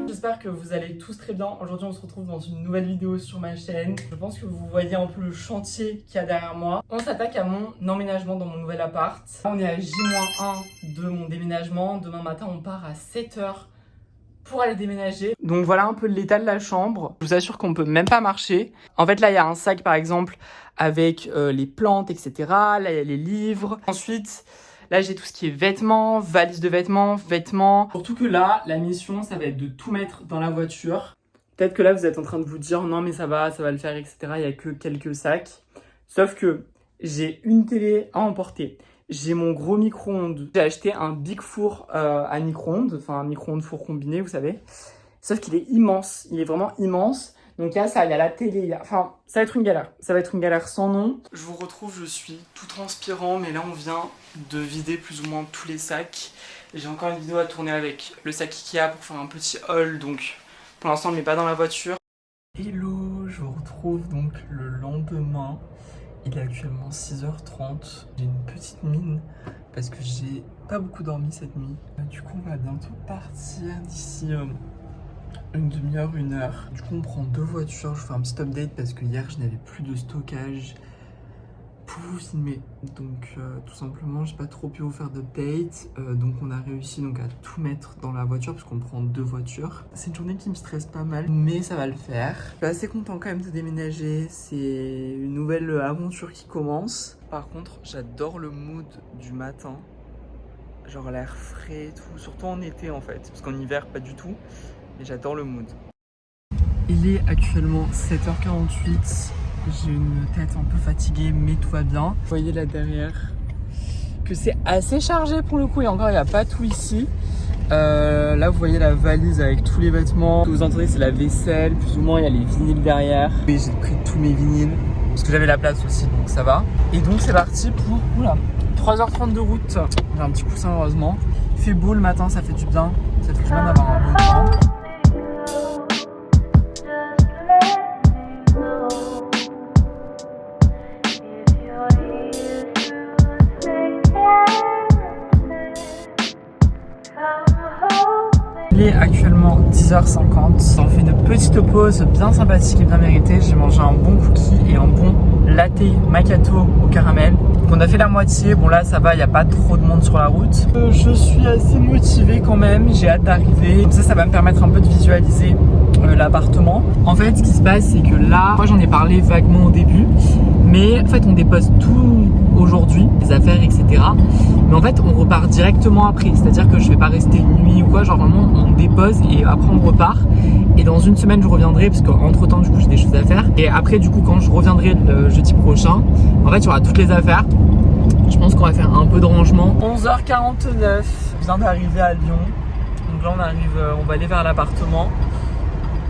J'espère que vous allez tous très bien. Aujourd'hui on se retrouve dans une nouvelle vidéo sur ma chaîne. Je pense que vous voyez un peu le chantier qu'il y a derrière moi. On s'attaque à mon emménagement dans mon nouvel appart. On est à J-1 de mon déménagement. Demain matin on part à 7h pour aller déménager. Donc voilà un peu l'état de la chambre. Je vous assure qu'on peut même pas marcher. En fait là il y a un sac par exemple avec les plantes etc. Là il y a les livres. Ensuite là j'ai tout ce qui est vêtements, valise de vêtements. Surtout que là la mission ça va être de tout mettre dans la voiture. Peut-être que là vous êtes en train de vous dire non mais ça va le faire etc. Il n'y a que quelques sacs. Sauf que j'ai une télé à emporter. J'ai mon gros micro-ondes. J'ai acheté un big four à micro-ondes, enfin un micro-ondes four combiné, vous savez. Sauf qu'il est immense, il est vraiment immense. Donc il y a ça, il y a la télé, enfin ça va être une galère. Ça va être une galère sans nom. Je vous retrouve, je suis tout transpirant, mais là on vient de vider plus ou moins tous les sacs. J'ai encore une vidéo à tourner avec le sac Ikea pour faire un petit haul, donc pour l'instant on ne met pas dans la voiture. Hello, je vous retrouve donc le lendemain. Il est actuellement 6h30, j'ai une petite mine parce que j'ai pas beaucoup dormi cette nuit. Du coup on va bientôt partir d'ici une demi-heure, une heure. Du coup on prend deux voitures, je fais un petit update parce que hier je n'avais plus de stockage pour vous filmer. Donc tout simplement j'ai pas trop pu vous faire d'update. Donc on a réussi donc à tout mettre dans la voiture parce qu'on prend deux voitures. C'est une journée qui me stresse pas mal mais ça va le faire. Je suis assez content quand même de déménager. C'est une nouvelle aventure qui commence. Par contre j'adore le mood du matin. Genre l'air frais et tout. Surtout en été en fait. Parce qu'en hiver pas du tout. Mais j'adore le mood. Il est actuellement 7h48. J'ai une tête un peu fatiguée, mais tout va bien. Vous voyez là derrière que c'est assez chargé pour le coup, et encore il n'y a pas tout ici. Là vous voyez la valise avec tous les vêtements. Ce que vous entendez c'est la vaisselle, plus ou moins il y a les vinyles derrière. Et j'ai pris tous mes vinyles, parce que j'avais la place aussi, donc ça va. Et donc c'est parti pour 3h30 de route. J'ai un petit coussin heureusement. Il fait beau le matin, ça fait du bien. Ça fait du bien d'avoir un beau temps. Il est actuellement 10h50. On fait une petite pause bien sympathique et bien méritée. J'ai mangé un bon cookie et un bon latte macchiato au caramel. Donc on a fait la moitié. Bon là ça va, il n'y a pas trop de monde sur la route. Je suis assez motivée quand même. J'ai hâte d'arriver. Comme ça va me permettre un peu de visualiser l'appartement. En fait ce qui se passe c'est que là, moi j'en ai parlé vaguement au début. Mais en fait on dépose tout aujourd'hui, les affaires etc. Mais en fait on repart directement après. C'est-à-dire que je vais pas rester une nuit ou quoi. Genre vraiment on dépose et après on repart. Et dans une semaine je reviendrai parce qu'entre temps du coup j'ai des choses à faire. Et après du coup quand je reviendrai le jeudi prochain, en fait il y aura toutes les affaires. Je pense qu'on va faire un peu de rangement. 11h49, je viens d'arriver à Lyon. Donc là on va aller vers l'appartement.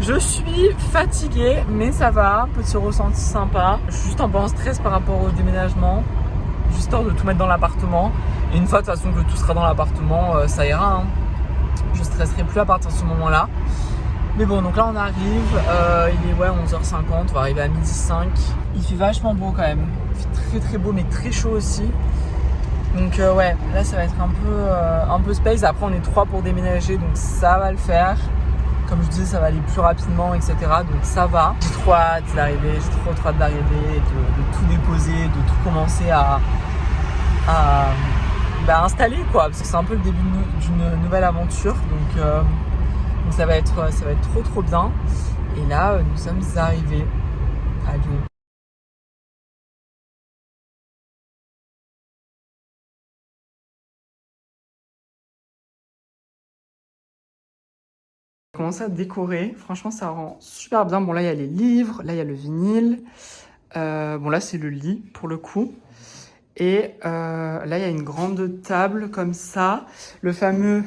Je suis fatiguée mais ça va, petit ressenti sympa. Je suis juste un peu en stress par rapport au déménagement. Juste histoire de tout mettre dans l'appartement. Et une fois de toute façon que tout sera dans l'appartement, ça ira hein. Je stresserai plus à partir de ce moment là. Mais bon donc là on arrive, il est 11h50, on va arriver à 12h05. Il fait vachement beau quand même, il fait très très beau mais très chaud aussi. Donc ouais, là ça va être un peu space. Après on est 3 pour déménager donc ça va le faire. Comme je disais ça va aller plus rapidement etc. Donc ça va. J'ai trop hâte d'arriver, j'ai trop hâte d'arriver, de tout déposer, de tout commencer à installer quoi. Parce que c'est un peu le début d'une nouvelle aventure. Donc ça va être trop bien. Et là nous sommes arrivés à Lyon. Commencer à décorer, franchement ça rend super bien. Bon là il y a les livres, là il y a le vinyle, bon là c'est le lit pour le coup. Et là il y a une grande table comme ça, le fameux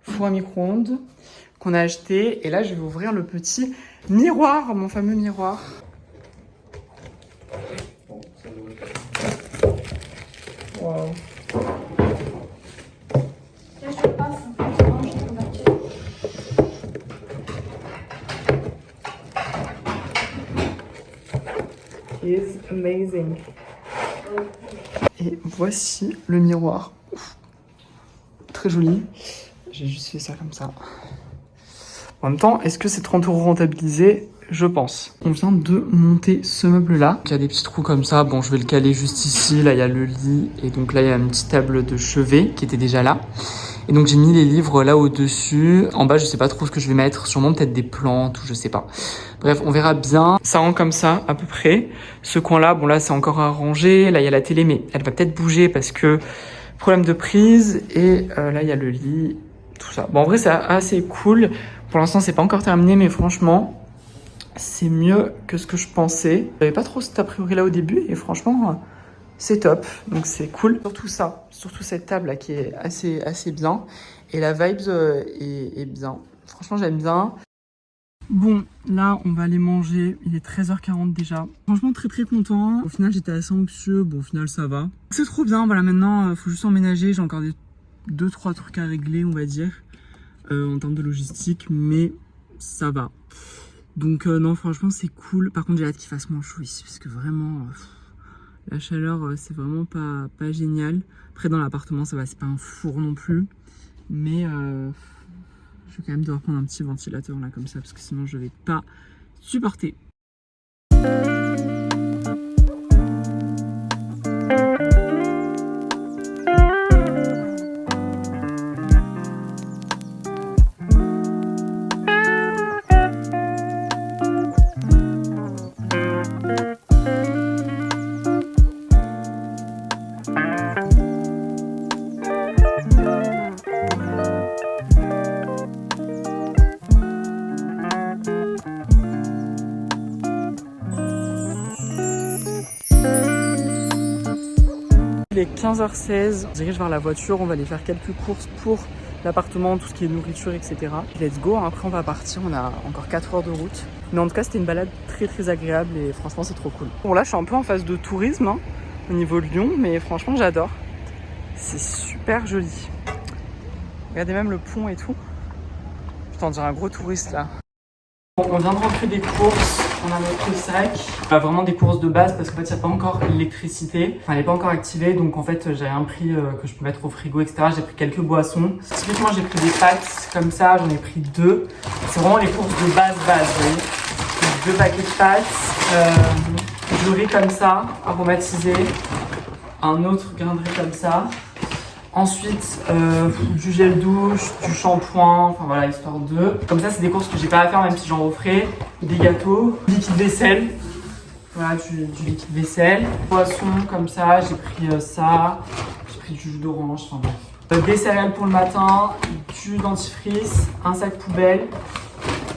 four à micro-ondes qu'on a acheté. Et là je vais ouvrir le petit miroir, mon fameux miroir. Wow. Is amazing. Et voici le miroir. Ouf. Très joli. J'ai juste fait ça comme ça. En même temps, est-ce que c'est 30 € rentabilisé? Je pense. On vient de monter ce meuble-là. Il y a des petits trous comme ça. Bon, je vais le caler juste ici. Là, il y a le lit. Et donc là, il y a une petite table de chevet qui était déjà là. Et donc, j'ai mis les livres là au-dessus. En bas, je sais pas trop ce que je vais mettre. Sûrement peut-être des plantes ou je sais pas. Bref, on verra bien. Ça rend comme ça, à peu près. Ce coin-là, bon là, c'est encore à ranger. Là, il y a la télé, mais elle va peut-être bouger parce que problème de prise. Et là, il y a le lit. Tout ça. Bon, en vrai, c'est assez cool. Pour l'instant, c'est pas encore terminé, mais franchement, c'est mieux que ce que je pensais. J'avais pas trop cet a priori là au début et franchement, c'est top. Donc c'est cool. Surtout ça, surtout cette table là qui est assez bien. Et la vibes est bien. Franchement, j'aime bien. Bon, là, on va aller manger. Il est 13h40 déjà. Franchement, très content. Au final, j'étais assez anxieux. Bon, au final, ça va. C'est trop bien. Voilà, maintenant, faut juste emménager. J'ai encore 2-3 trucs à régler, on va dire, en termes de logistique, mais ça va. Donc non, franchement, c'est cool. Par contre, j'ai hâte qu'il fasse moins chaud ici, parce que vraiment, la chaleur, c'est vraiment pas génial. Après, dans l'appartement, ça va, c'est pas un four non plus. Mais je vais quand même devoir prendre un petit ventilateur là, comme ça, parce que sinon, je vais pas supporter. Il est 15h16, on se dirige vers la voiture, on va aller faire quelques courses pour l'appartement, tout ce qui est nourriture, etc. Let's go, après on va partir, on a encore 4 heures de route. Mais en tout cas, c'était une balade très agréable et franchement, c'est trop cool. Bon là, je suis un peu en phase de tourisme hein, au niveau de Lyon, mais franchement, j'adore. C'est super joli. Regardez même le pont et tout. Putain, on dirait un gros touriste là. Bon, on vient de rentrer des courses, on a notre sac. Vraiment des courses de base parce qu'en fait il n'y a pas encore l'électricité, enfin elle n'est pas encore activée, donc en fait j'ai rien pris que je peux mettre au frigo, etc. J'ai pris quelques boissons. Typiquement j'ai pris des pâtes comme ça, j'en ai pris 2. C'est vraiment les courses de base, vous voyez. Donc, 2 paquets de pâtes, du riz comme ça, aromatisé, un autre grain de riz comme ça. Ensuite, du gel douche, du shampoing, enfin voilà, histoire de... Comme ça, c'est des courses que j'ai pas à faire, même si j'en offrais. Des gâteaux, du liquide vaisselle. Voilà, du liquide vaisselle. Poisson, comme ça, j'ai pris ça. J'ai pris du jus d'orange, enfin bref. Des céréales pour le matin, du dentifrice, un sac poubelle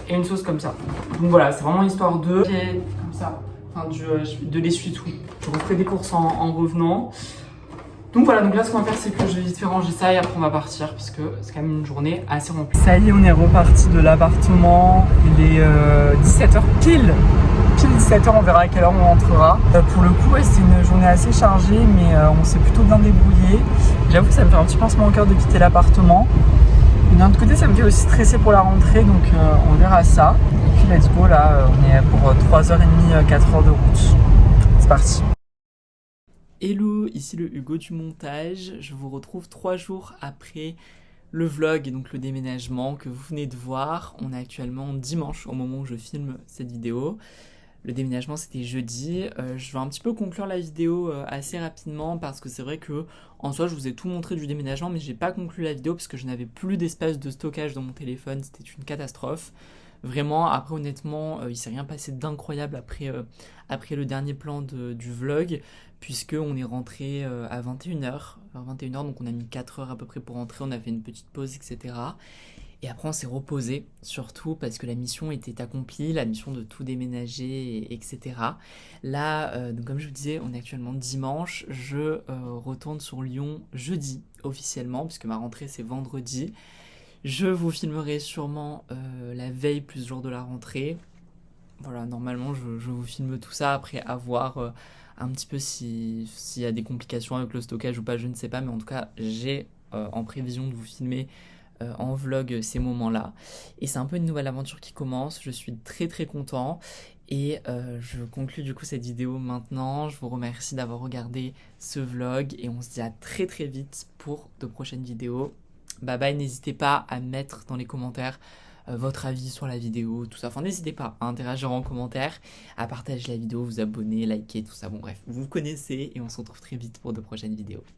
et une sauce comme ça. Donc voilà, c'est vraiment histoire de... Comme ça, enfin de l'essuie-tout. Je referai des courses en revenant. Donc voilà, donc là ce qu'on va faire c'est que je vais vite faire ranger ça et après on va partir parce que c'est quand même une journée assez remplie. Ça y est, on est reparti de l'appartement, il est 17h pile 17h, on verra à quelle heure on rentrera. Pour le coup, ouais, c'est une journée assez chargée mais on s'est plutôt bien débrouillé. J'avoue que ça me fait un petit pincement au cœur de quitter l'appartement. Mais d'un autre côté, ça me fait aussi stresser pour la rentrée, donc on verra ça. Et puis let's go, là on est pour 3h30, 4h de route. C'est parti. Hello, ici le Hugo du montage. Je vous retrouve 3 jours après le vlog et donc le déménagement que vous venez de voir. On est actuellement dimanche au moment où je filme cette vidéo. Le déménagement c'était jeudi. Je vais un petit peu conclure la vidéo assez rapidement parce que c'est vrai que en soi je vous ai tout montré du déménagement mais j'ai pas conclu la vidéo parce que je n'avais plus d'espace de stockage dans mon téléphone. C'était une catastrophe. Vraiment, après honnêtement, il s'est rien passé d'incroyable après le dernier plan du vlog, puisqu'on est rentré à 21h, donc on a mis 4 heures à peu près pour rentrer, on a fait une petite pause, etc. Et après on s'est reposé, surtout parce que la mission était accomplie, la mission de tout déménager, etc. Là, donc comme je vous disais, on est actuellement dimanche, je retourne sur Lyon jeudi, officiellement, puisque ma rentrée c'est vendredi. Je vous filmerai sûrement la veille plus le jour de la rentrée. Voilà, normalement je vous filme tout ça après avoir un petit peu s'il y a des complications avec le stockage ou pas, je ne sais pas. Mais en tout cas, j'ai en prévision de vous filmer en vlog ces moments-là. Et c'est un peu une nouvelle aventure qui commence, je suis très content. Et je conclue du coup cette vidéo maintenant. Je vous remercie d'avoir regardé ce vlog et on se dit à très très vite pour de prochaines vidéos. Bye bye, n'hésitez pas à mettre dans les commentaires votre avis sur la vidéo, tout ça. Enfin, n'hésitez pas à interagir en commentaire, à partager la vidéo, vous abonner, liker, tout ça. Bon bref, vous connaissez et on se retrouve très vite pour de prochaines vidéos.